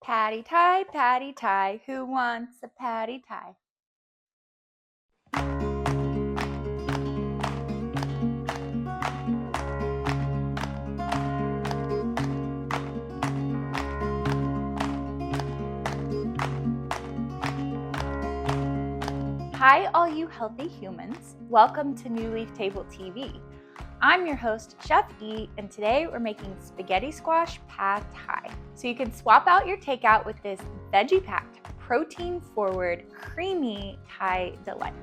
Patty Thai, who wants a patty Thai? Hi, all you healthy humans. Welcome to New Leaf Table TV. I'm your host, Chef E, and today we're making spaghetti squash pad Thai. So you can swap out your takeout with this veggie-packed, protein-forward, creamy Thai delight.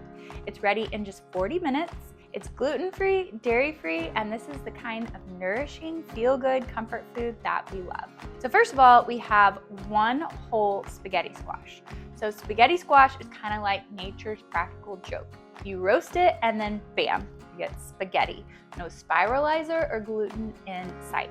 It's ready in just 40 minutes. It's gluten-free, dairy-free, and this is the kind of nourishing, feel-good comfort food that we love. So first of all, we have one whole spaghetti squash. So spaghetti squash is kind of like nature's practical joke. You roast it and then bam, you get spaghetti. No spiralizer or gluten in sight.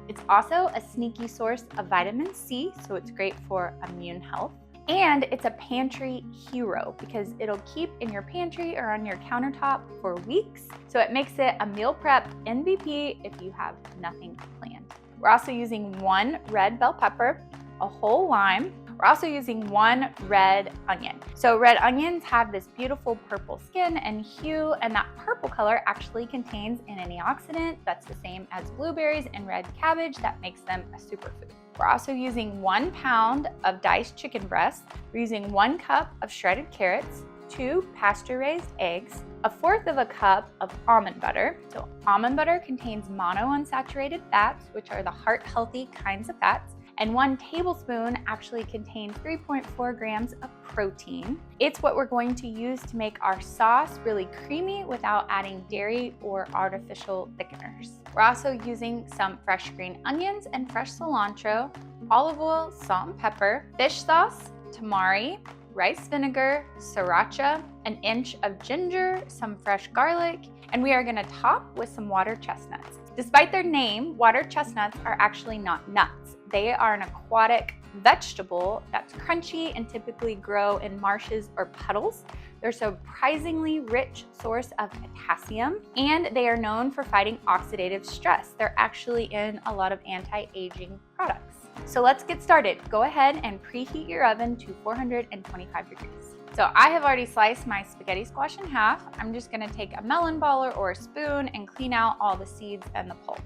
It's also a sneaky source of vitamin C, so it's great for immune health. And it's a pantry hero because it'll keep in your pantry or on your countertop for weeks. So it makes it a meal prep MVP if you have nothing planned. We're also using one red bell pepper, a whole lime. We're also using one red onion. So red onions have this beautiful purple skin and hue, and that purple color actually contains an antioxidant that's the same as blueberries and red cabbage that makes them a superfood. We're also using 1 pound of diced chicken breast. We're using 1 cup of shredded carrots, 2 pasture-raised eggs, 1/4 cup of almond butter. So almond butter contains monounsaturated fats, which are the heart-healthy kinds of fats. And 1 tablespoon actually contains 3.4 grams of protein. It's what we're going to use to make our sauce really creamy without adding dairy or artificial thickeners. We're also using some fresh green onions and fresh cilantro, olive oil, salt and pepper, fish sauce, tamari, rice vinegar, sriracha, an inch of ginger, some fresh garlic, and we are gonna top with some water chestnuts. Despite their name, water chestnuts are actually not nuts. They are an aquatic vegetable that's crunchy and typically grow in marshes or puddles. They're a surprisingly rich source of potassium, and they are known for fighting oxidative stress. They're actually in a lot of anti-aging products. So let's get started. Go ahead and preheat your oven to 425 degrees. So I have already sliced my spaghetti squash in half. I'm just gonna take a melon baller or a spoon and clean out all the seeds and the pulp.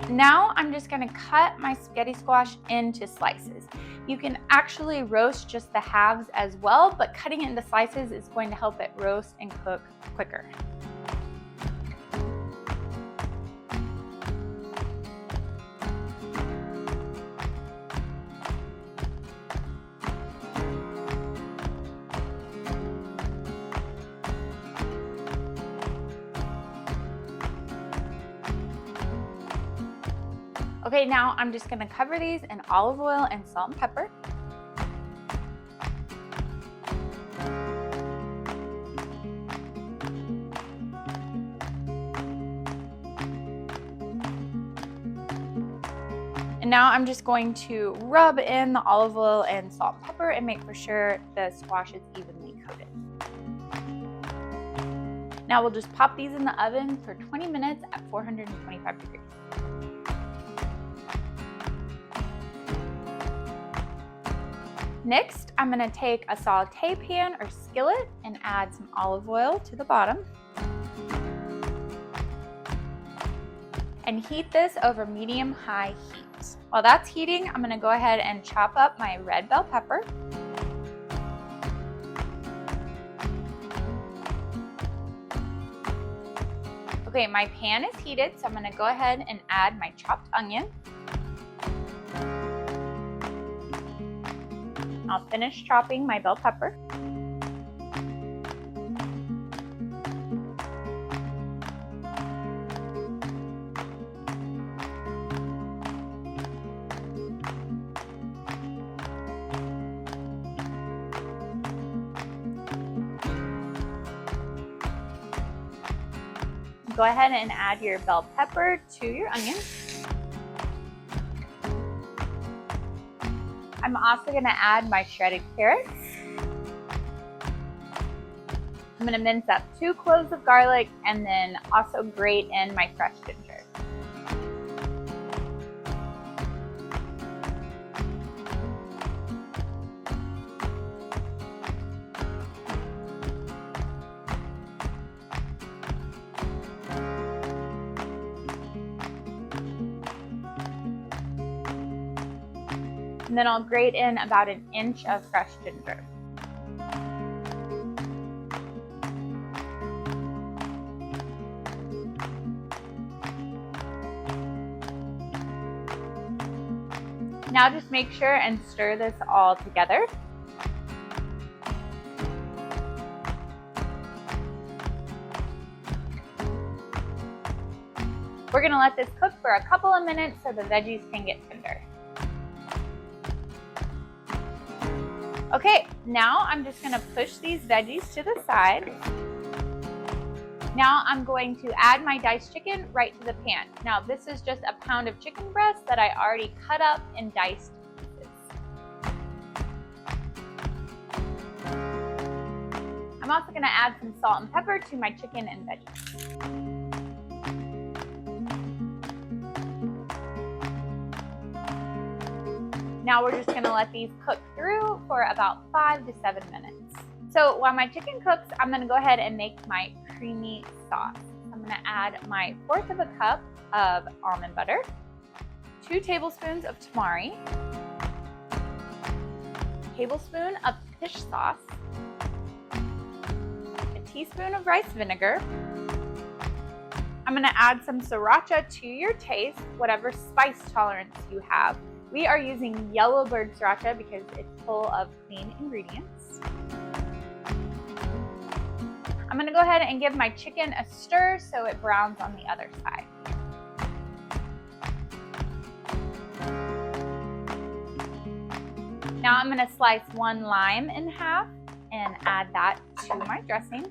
Now I'm just gonna cut my spaghetti squash into slices. You can actually roast just the halves as well, but cutting it into slices is going to help it roast and cook quicker. Okay, now I'm just gonna cover these in olive oil and salt and pepper. And now I'm just going to rub in the olive oil and salt and pepper and make for sure the squash is evenly coated. Now we'll just pop these in the oven for 20 minutes at 425 degrees. Next, I'm gonna take a saute pan or skillet and add some olive oil to the bottom. And heat this over medium-high heat. While that's heating, I'm gonna go ahead and chop up my red bell pepper. Okay, my pan is heated, so I'm gonna go ahead and add my chopped onion. I'll finish chopping my bell pepper. go ahead and add your bell pepper to your onion. I'm also gonna add my shredded carrots. I'm gonna mince up 2 cloves of garlic and then also grate in my fresh ginger. And then I'll grate in about 1 inch of fresh ginger. Now just make sure and stir this all together. We're gonna let this cook for a couple of minutes so the veggies can get tender. Okay, now I'm just gonna push these veggies to the side. Now I'm going to add my diced chicken right to the pan. Now this is just a pound of chicken breast that I already cut up in diced pieces. I'm also gonna add some salt and pepper to my chicken and veggies. Now we're just gonna let these cook through for about 5 to 7 minutes. So while my chicken cooks, I'm gonna go ahead and make my creamy sauce. I'm gonna add my 1/4 of a cup of almond butter, 2 tablespoons of tamari, a tablespoon of fish sauce, a teaspoon of rice vinegar. I'm gonna add some sriracha to your taste, whatever spice tolerance you have. We are using yellowbird sriracha because it's full of clean ingredients. I'm gonna go ahead and give my chicken a stir so it browns on the other side. Now I'm gonna slice 1 lime in half and add that to my dressing.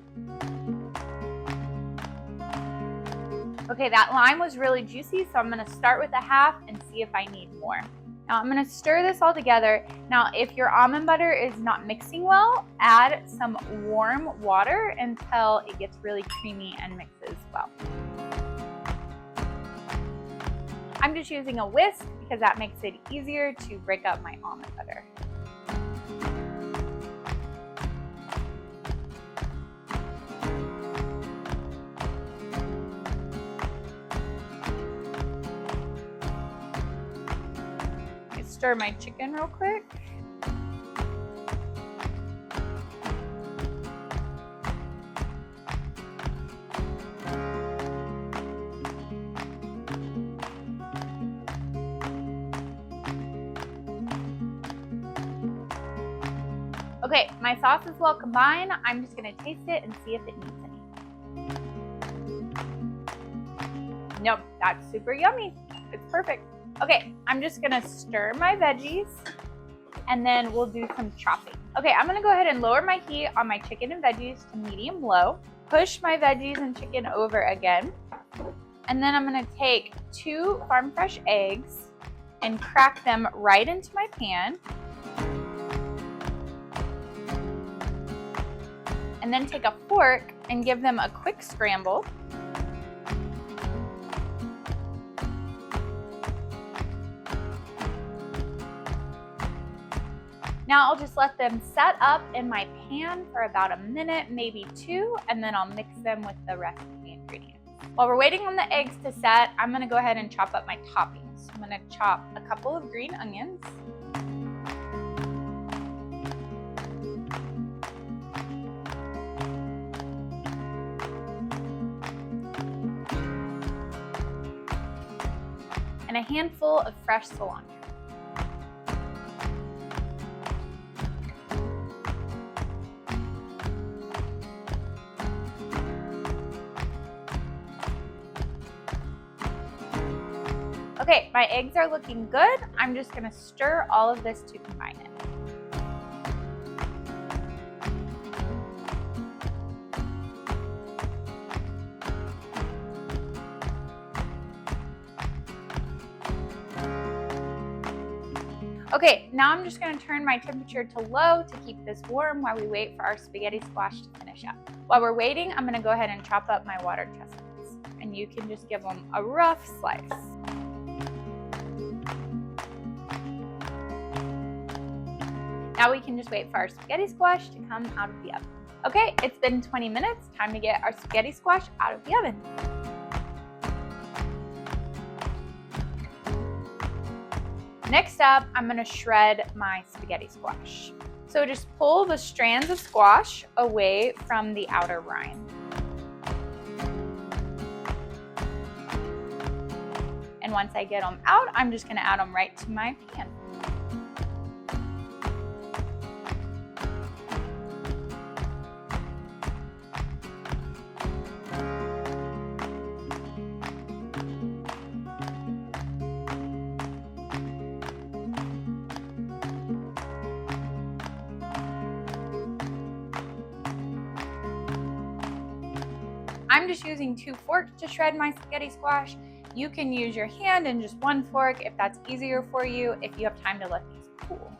Okay, that lime was really juicy, so I'm gonna start with a half and see if I need more. Now I'm gonna stir this all together. Now, if your almond butter is not mixing well, add some warm water until it gets really creamy and mixes well. I'm just using a whisk because that makes it easier to break up my almond butter. Stir my chicken real quick. Okay, my sauce is well combined. I'm just gonna taste it and see if it needs any. Nope, that's super yummy. It's perfect. Okay, I'm just gonna stir my veggies and then we'll do some chopping. Okay, I'm gonna go ahead and lower my heat on my chicken and veggies to medium-low. Push my veggies and chicken over again. And then I'm gonna take 2 farm fresh eggs and crack them right into my pan. And then take a fork and give them a quick scramble. Now I'll just let them set up in my pan for about 1 minute, maybe 2, and then I'll mix them with the rest of the ingredients. While we're waiting on the eggs to set, I'm gonna go ahead and chop up my toppings. I'm gonna chop a couple of green onions. And a handful of fresh cilantro. Okay, my eggs are looking good. I'm just gonna stir all of this to combine it. Okay, now I'm just gonna turn my temperature to low to keep this warm while we wait for our spaghetti squash to finish up. While we're waiting, I'm gonna go ahead and chop up my water chestnuts. And you can just give them a rough slice. Now we can just wait for our spaghetti squash to come out of the oven. Okay, it's been 20 minutes. Time to get our spaghetti squash out of the oven. Next up, I'm gonna shred my spaghetti squash. So just pull the strands of squash away from the outer rind. And once I get them out, I'm just gonna add them right to my pan. I'm just using 2 forks to shred my spaghetti squash. You can use your hand and just 1 fork if that's easier for you, if you have time to let these cool.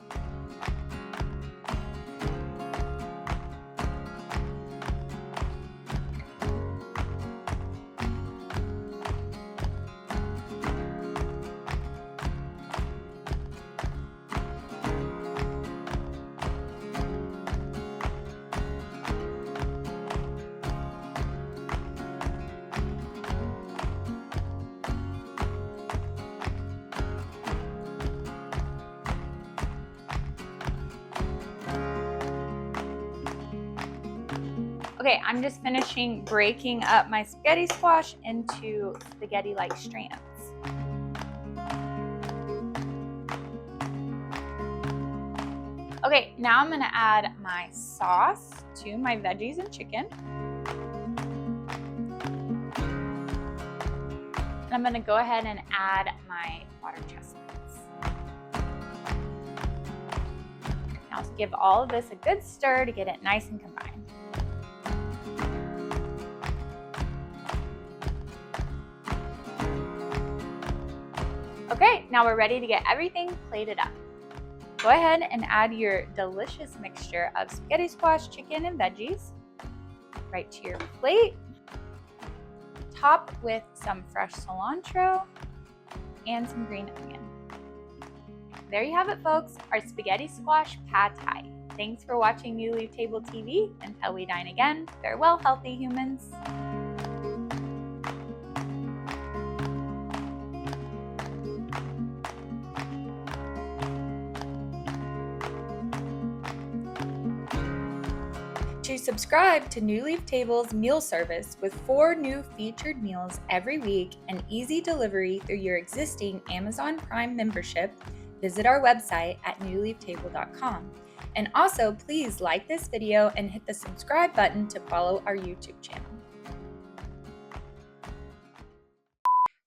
Okay, I'm just finishing breaking up my spaghetti squash into spaghetti-like strands. Okay, now I'm gonna add my sauce to my veggies and chicken. And I'm gonna go ahead and add my water chestnuts. Now give all of this a good stir to get it nice and combined. Okay, now we're ready to get everything plated up. Go ahead and add your delicious mixture of spaghetti squash, chicken, and veggies right to your plate. Top with some fresh cilantro and some green onion. There you have it, folks, our spaghetti squash pad thai. Thanks for watching New Leaf Table TV. Until we dine again, farewell, healthy humans. To subscribe to New Leaf Table's meal service with 4 new featured meals every week and easy delivery through your existing Amazon Prime membership, visit our website at newleaftable.com. And also, please like this video and hit the subscribe button to follow our YouTube channel.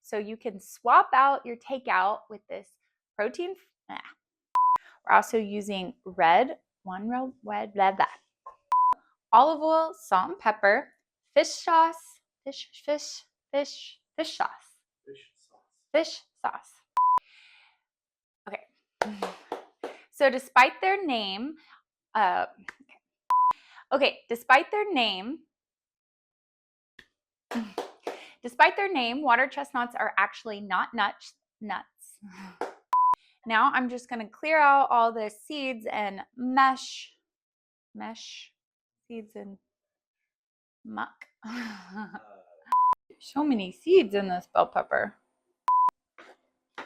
So you can swap out your takeout with this protein. We're also using olive oil, salt and pepper, fish sauce. Okay. So despite their name, water chestnuts are actually not nuts. Now I'm just gonna clear out all the seeds and mesh seeds and muck. So many seeds in this bell pepper.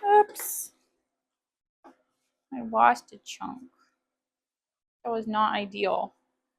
Oops. I lost a chunk. That was not ideal.